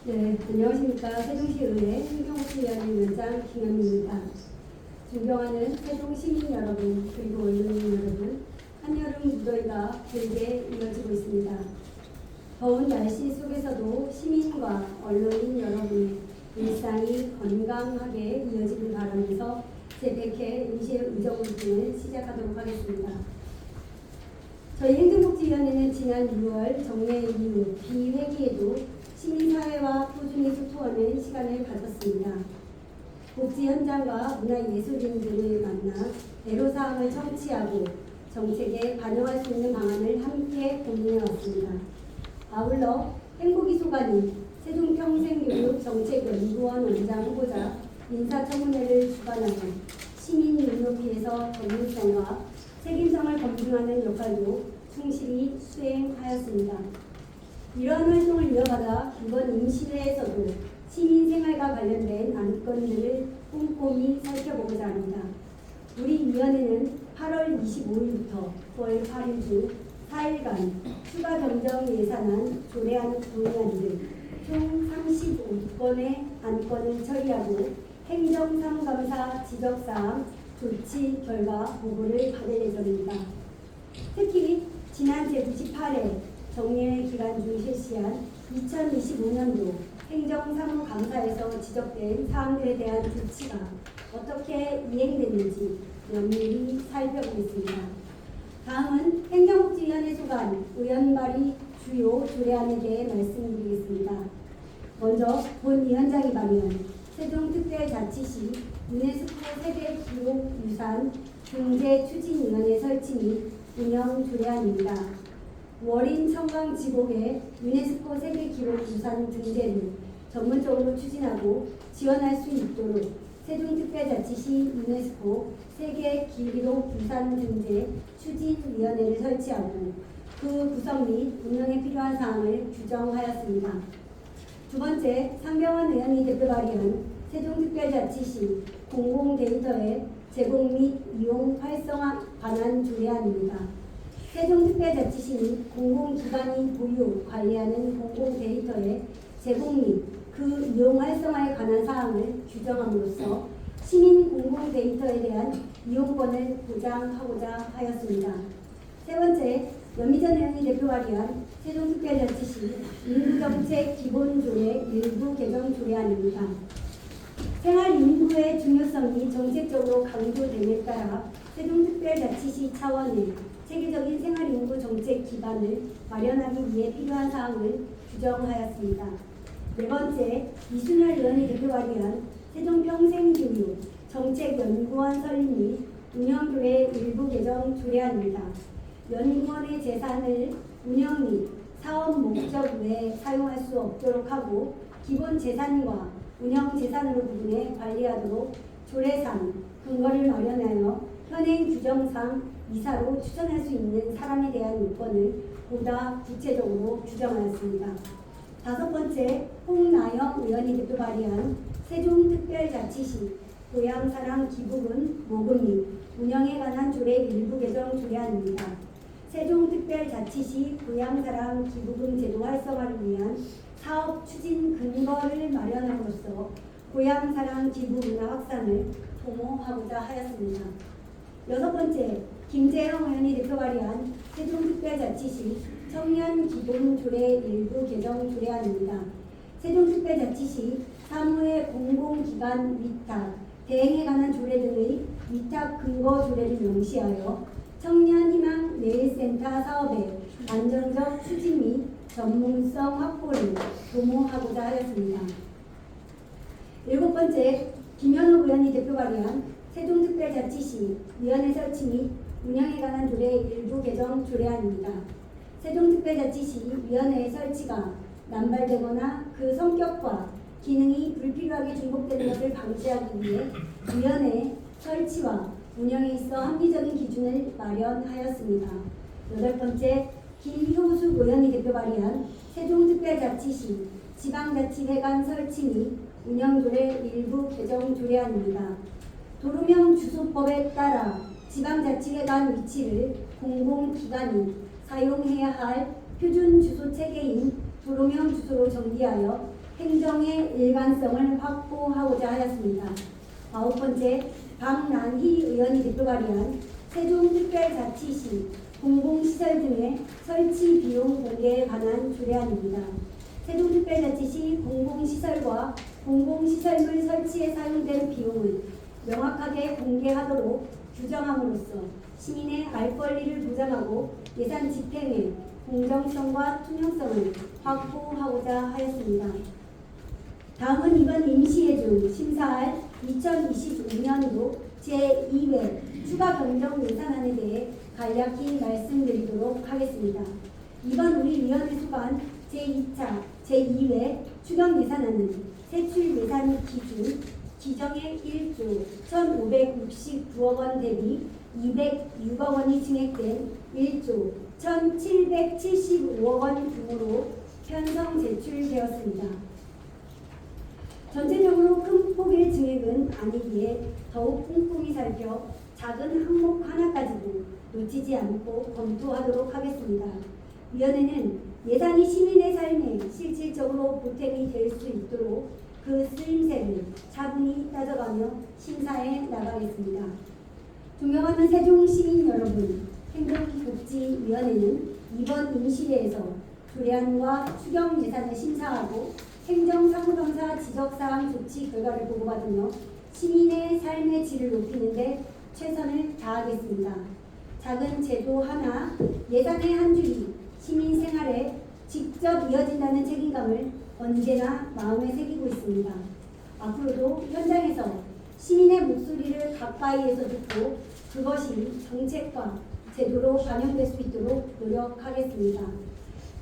네, 안녕하십니까. 세종시의회 행정복지위원장 김현미입니다. 존경하는 세종시민 여러분, 그리고 언론인 여러분, 한여름 무더위가 길게 이어지고 있습니다. 더운 날씨 속에서도 시민과 언론인 여러분의 일상이 건강하게 이어지길 바라면서 제100회 임시의정운동을 시작하도록 하겠습니다. 저희 행정복지위원회는 지난 6월 정례 이후 비회기에도 시민사회와 꾸준히 소통하는 시간을 가졌습니다. 복지 현장과 문화예술인들을 만나 애로사항을 청취하고 정책에 반영할 수 있는 방안을 함께 고민해왔습니다. 아울러 행복이 소관인 세종평생교육정책연구원 원장 후보자 인사청문회를 주관하는 시민 눈높이에서 전문성과 책임성을 검증하는 역할도 충실히 수행하였습니다. 이러한 활동을 이어받아 이번 임시회에서도 시민생활과 관련된 안건들을 꼼꼼히 살펴보고자 합니다. 우리 위원회는 8월 25일부터 9월 8일 중 4일간 추가 정정 예산안 조례안 동의안 등 총 35건의 안건을 처리하고 행정상감사 지적사항 조치 결과 보고를 받을 예정입니다. 특히 지난 제98회 정례 기간 중 실시한 2025년도 행정사무감사에서 지적된 사항들에 대한 조치가 어떻게 이행됐는지 면밀히 살펴보겠습니다. 다음은 행정복지위원회 소관 의원 발의 주요 조례안에 대해 말씀드리겠습니다. 먼저 본 위원장이 발의한 세종특별자치시 유네스코 세계기록유산 등재추진위원회 설치 및 운영 조례안입니다. 월인 청강지곡의 유네스코 세계기록유산 등재를 전문적으로 추진하고 지원할 수 있도록 세종특별자치시 유네스코 세계기록유산 등재 추진위원회를 설치하고 그 구성 및 운영에 필요한 사항을 규정하였습니다. 두 번째, 상병원 의원이 대표 발의한 세종특별자치시 공공데이터의 제공 및 이용 활성화 관한 조례안입니다. 세종특별자치시는 공공기관이 보유, 관리하는 공공데이터의 제공 및 그 이용 활성화에 관한 사항을 규정함으로써 시민 공공데이터에 대한 이용권을 보장하고자 하였습니다. 세 번째, 연미전 의원이 대표 발의한 세종특별자치시 인구정책 기본조례 일부 개정 조례안입니다. 생활인구의 중요성이 정책적으로 강조됨에 따라 세종특별자치시 차원의 체계적인 생활인구 정책 기반을 마련하기 위해 필요한 사항을 규정하였습니다. 네 번째, 이순열 의원이 대표 발의한 세종평생교육 정책연구원 설립 및 운영조례 일부 개정 조례안입니다. 연구원의 재산을 운영 및 사업 목적 외에 사용할 수 없도록 하고 기본 재산과 운영 재산으로 구분해 관리하도록 조례상 근거를 마련하여 현행 규정상 이사로 추천할 수 있는 사람에 대한 요건을 보다 구체적으로 규정하였습니다. 다섯 번째, 홍나영 의원이 대표 발의한 세종특별자치시 고향사랑 기부금 모금 및 운영에 관한 조례 일부 개정 조례안입니다. 세종특별자치시 고향사랑 기부금 제도 활성화를 위한 사업 추진 근거를 마련함으로써 고향사랑 기부 문화 확산을 도모하고자 하였습니다. 여섯 번째, 김재형 의원이 대표 발의한 세종특별자치시 청년 기본 조례 일부 개정 조례안입니다. 세종특별자치시 사무의 공공기관 위탁, 대행에 관한 조례 등의 위탁 근거 조례를 명시하여 청년희망 내일센터 사업의 안정적 추진 및 전문성 확보를 도모하고자 하였습니다. 일곱 번째, 김현욱 의원이 대표 발의한 세종특별자치시 위원회 설치 및 운영에 관한 조례 일부 개정 조례안입니다. 세종특별자치시 위원회의 설치가 남발되거나 그 성격과 기능이 불필요하게 중복되는 것을 방지하기 위해 위원회 설치와 운영에 있어 합리적인 기준을 마련하였습니다. 여덟 번째, 김효숙 의원이 대표 발의한 세종특별자치시 지방자치회관 설치 및 운영조례 일부 개정 조례안입니다. 도로명 주소법에 따라 지방자치회관 위치를 공공기관이 사용해야 할 표준 주소 체계인 도로명 주소로 정비하여 행정의 일관성을 확보하고자 하였습니다. 9번째, 박난희 의원이 대표 발의한 세종특별자치시 공공시설 등의 설치 비용 공개에 관한 조례안입니다. 세종특별자치시 공공시설과 공공시설물 설치에 사용된 비용을 명확하게 공개하도록 규정함으로써 시민의 알 권리를 보장하고 예산 집행의 공정성과 투명성을 확보하고자 하였습니다. 다음은 이번 임시예준 심사할 2025년도 제2회 추가 경정 예산안에 대해 간략히 말씀드리도록 하겠습니다. 이번 우리 위원회 소관 제2차 제2회 추경 예산안은 세출 예산 기준 기정의 1조 1,569억 원 대비 206억 원이 증액된 1조 1,775억 원 규모로 편성 제출되었습니다. 전체적으로 큰 폭의 증액은 아니기에 더욱 꼼꼼히 살펴 작은 항목 하나까지도 놓치지 않고 검토하도록 하겠습니다. 위원회는 예산이 시민의 삶에 실질적으로 보탬이 될 수 있도록 그 쓰임새를 차분히 따져가며 심사해 나가겠습니다. 존경하는 세종시민 여러분, 행정복지위원회는 이번 임시회에서 조례안과 추경 예산을 심사하고 행정사무감사 지적사항 조치 결과를 보고받으며 시민의 삶의 질을 높이는 데 최선을 다하겠습니다. 작은 제도 하나, 예산의 한 줄이 시민 생활에 직접 이어진다는 책임감을 언제나 마음에 새기고 있습니다. 앞으로도 현장에서 시민의 목소리를 가까이에서 듣고 그것이 정책과 제도로 반영될 수 있도록 노력하겠습니다.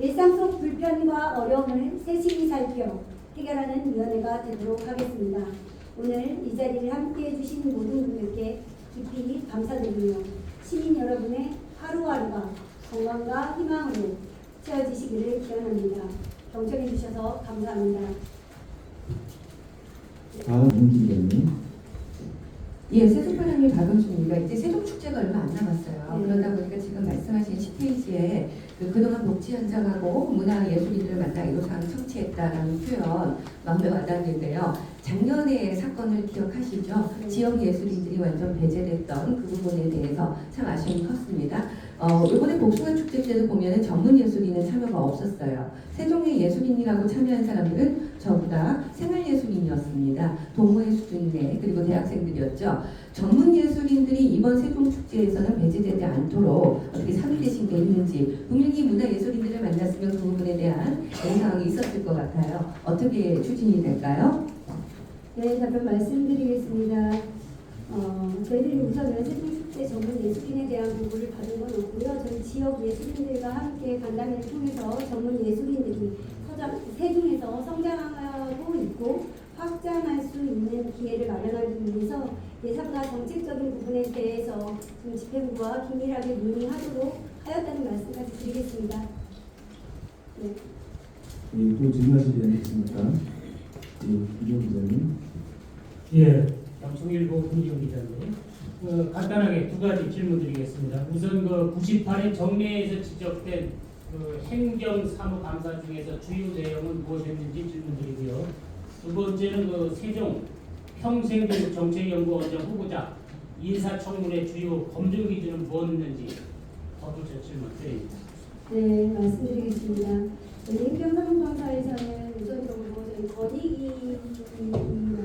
일상 속 불편과 어려움을 세심히 살펴 해결하는 위원회가 되도록 하겠습니다. 오늘 이 자리를 함께해 주신 모든 분들께 깊이 감사드리며 시민 여러분의 하루하루가 건강과 희망으로 채워지시기를 기원합니다. 경청해 주셔서 감사합니다. 다음 김기현님. 예, 세종바람이 박은수입니다. 이제 세종축제가 얼마 안 남았어요. 네. 그러다 보니까 지금 말씀하신 10페이지에 그동안 복지 현장하고 문화예술인들을 만나 애로사항 청취했다라는 표현 마음에 와닿는데요. 작년에 사건을 기억하시죠? 네. 지역 예술인들이 완전 배제됐던 그 부분에 대해서 참 아쉬움이 컸습니다. 이번에 복숭아 축제 때도 보면은 전문 예술인은 참여가 없었어요. 세종의 예술인이라고 참여한 사람들은 전부 다 생활 예술인이었습니다. 동호회 수준의 그리고 대학생들이었죠. 전문 예술인들이 이번 세종 축제에서는 배제되지 않도록 어떻게 삽입되신 게 있는지 분명히 문화 예술인들을 만났으면 그 부분에 대한 애상황이 있었을 것 같아요. 어떻게 추진이 될까요? 네, 답변 말씀드리겠습니다. 저희들이 우선은 세종축제 전문 예술인에 대한 보고를 받은 건 없고요. 저희 지역 예술인들과 함께 간담회를 통해서 전문 예술인들이 세종에서 성장하고 있고 확장할 수 있는 기회를 마련하기 위해서 예산과 정책적인 부분에 대해서 좀 집행부와 긴밀하게 논의하도록 하였다는 말씀까지 드리겠습니다. 네. 예, 또 질문하실 의향이 있습니까? 예, 이종 기자님. 예, 방송일보 김기용 기자인데 간단하게 두 가지 질문드리겠습니다. 우선 그 98회 정례에서 지적된 그 행정사무감사 중에서 주요 내용은 무엇이었는지 질문드리고요. 두 번째는 그 세종 평생교육정책연구원장 후보자 인사청문회 주요 검증 기준은 무엇이었는지 덧붙여 질문드립니다. 네, 말씀드리겠습니다. 저희 행정사무감사에서는 우선적으로 저희 권익위나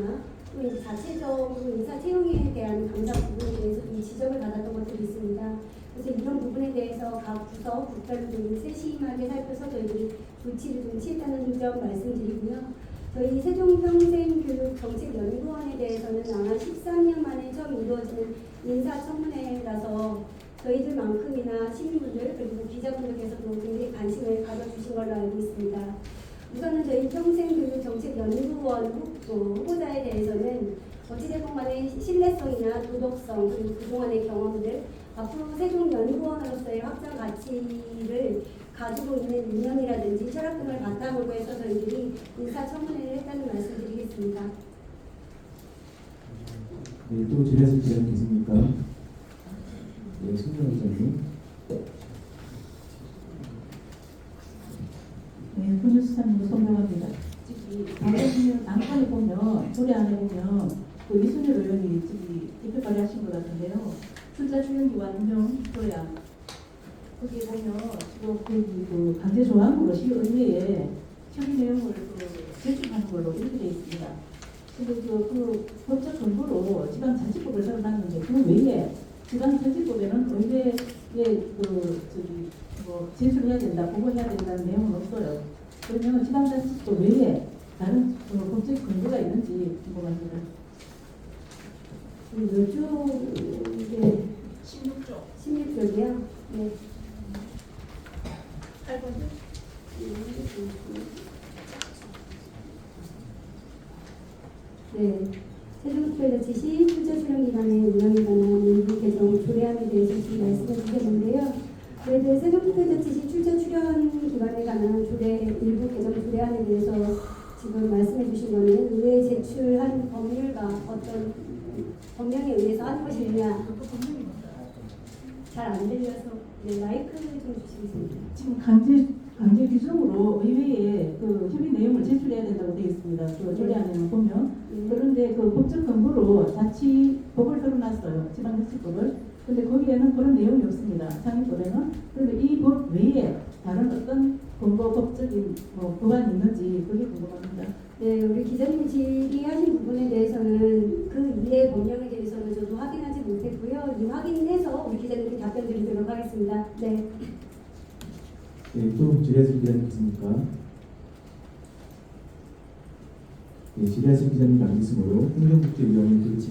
또 이제 자체적으로 인사 채용에 대한 감사 부분에 대해서 좀 지적을 받았던 것들이 있습니다. 그래서 이런 부분에 대해서 각 부서, 국별로 좀 세심하게 살펴서 저희들이 조치를 좀 취했다는 점 말씀드리고요. 저희 세종평생교육정책연구원에 대해서는 아마 13년 만에 처음 이루어지는 인사청문회라서 저희들만큼이나 시민분들 그리고 기자분들께서도 굉장히 관심을 가져주신 걸로 알고 있습니다. 우선은 저희 평생교육정책연구원 후보자에 대해서는 어찌됐건 간에 신뢰성이나 도덕성 그리고 그동안의 경험들 앞으로 세종연구원으로서의 확장 가치를 가지고 있는理念이라든지 철학 등을 바탕으로 해서 저희들이 인사청문회를 했다는 말씀드리겠습니다. 네, 또 질문하실 의향이 있습니까? 네, 손정 기자님. 수사님을 손명합니다. 방금 안건에 보면 조례 안에 보면 그 이순일 의원이 대표 발의하신 것 같은데요. 출자 출연기관 운영 조례안 거기에 보면 지금 그 강제 조항으로 시의회에 협의 내용을 제출하는 걸로 이렇게 되어 있습니다. 근데 그 법적 근거로 지방자치법을 세워놨는데 그 외에 지방자치법에는 의회에 제출해야 된다, 보고해야 된다는 내용은 없어요. 그러면 지방자치법 외에 다른 법적 근거가 있는지 궁금합니다. 몇 쪽에 16쪽이요? 네. 8번요? 네. 세종특별자치시 출자 출연 기관의 운영에 관한 일부 개정 조례안에 대해서 지금 말씀을 드렸는데요. 저희들 세종특별자치시 출자 출연 기관에 관한 조례 일부 개정 조례안에 대해서 지금 말씀해 주신 거는 의회에 제출한 법률과 어떤 법령에 의해서 한 것이냐 잘 안 들려서 네, 마이크 좀 주시겠습니다. 지금 강제 규정으로 의회에 그 협의 내용을 제출해야 된다고 되어 있습니다. 그 조례안에는 보면 그런데 그 법적 근거로 자치법을 들어놨어요. 지방자치법을. 근데 거기에는 그런 내용이 없습니다. 상임법에는. 그런데 이 법 외에 다른 어떤 근거 법적인 법안이 있는지 그게 궁금합니다. 네, 우리 기자님 질의하신 부분에 대해서는 그 이해 법령에 대해서는 저도 확인하지 못했고요. 이 확인해서 우리 기자님께 답변 드리도록 하겠습니다. 네. 네, 또 질의하실 기자님 계십니까? 네, 질의하실 기자님 안 계시므로 행정국제위원회